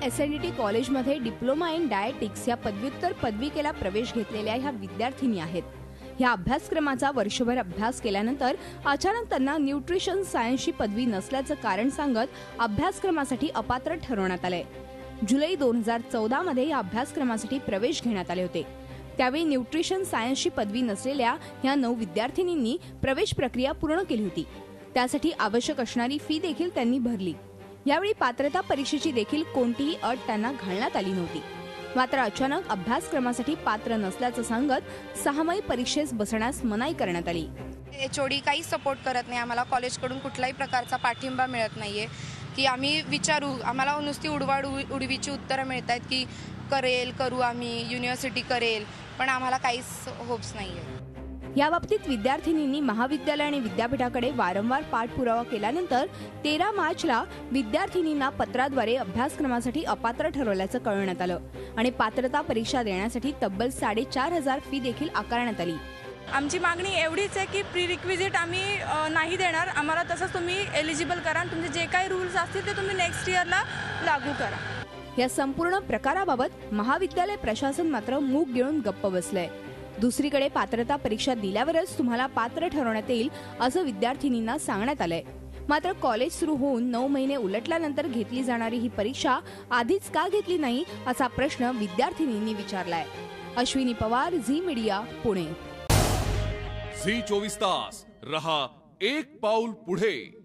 SNDT कॉलेजमध्ये diploma in dietetics या पदव्युत्तर पदविकेला प्रवेश घेतलेल्या ह्या विद्यार्थिनी आहेत। ह्या अभ्यासक्रमाचा वर्षभर अभ्यास केल्यानंतर अचानक त्यांना न्यूट्रिशन सायन्सची पदवी नसल्याचं कारण सांगत अभ्यासक्रमासाठी अपात्र ठरवण्यात आले। जुलै 2014 मध्ये या अभ्यासक्रमासाठी प्रवेश घेण्यात आले होते। त्यावेळी न्यूट्रिशन सायन्सची पदवी नसलेल्या ह्या 9 विद्यार्थिनींनी प्रवेश प्रक्रिया पूर्ण केली होती। त्यासाठी आवश्यक असणारी फी देखील त्यांनी भरली। यावेळी पात्रता परीक्षेची देखील कोणतीही अट त्यांना घालण्यात आली नव्हती। मात्र अचानक अभ्यासक्रमासाठी पात्र नसल्याचं सांगत 6 परीक्षेस बसण्यास मनाई करण्यात आली। HOD काही सपोर्ट करत नाही, आम्हाला कॉलेजकडून कुठलाही प्रकारचा पाठिंबा मिळत नाहीये की आम्ही विचारू, आम्हाला नुसती उडवीची उत्तरं मिळत आहेत की करू आम्ही, युनिव्हर्सिटी करेल, पण आम्हाला काहीच होप्स नाहीये। याबाबतीत विद्यार्थिनींनी महाविद्यालय आणि विद्यापीठाकडे वारंवार पाठपुरावा केल्यानंतर 13 मार्चला विद्यार्थिनींना पत्राद्वारे अभ्यासक्रमासाठी अपात्र ठरवल्याचं कळवण्यात आलं आणि पात्रता परीक्षा देण्यासाठी तब्बल 4,500 फी देखील आकारण्यात आली। आमची मागणी एवढीच आहे की प्री रिक्विजिट आम्ही नाही देणार, आम्हाला तसंच तुम्ही एलिजिबल करा, तुमचे जे काही रूल्स असतील ते तुम्ही नेक्स्ट इयरला लागू करा। या संपूर्ण प्रकाराबाबत महाविद्यालय प्रशासन मात्र मूग गिळून गप्प बसलंय। दुसरीकडे पात्रता परीक्षा दिल्यावरच तुम्हाला पात्र ठरवण्यात येईल असं विद्यार्थिनींना सांगण्यात आलंय। मात्र कॉलेज सुरू होऊन 9 महिने उलटल्यानंतर घेतली जाणारी ही परीक्षा आधीच का घेतली नाही असा प्रश्न विद्यार्थिनींनी विचारलाय। अश्विनी पवार, झी मीडिया, पुणे। झी 24 तास रहा एक पाऊल पुढे।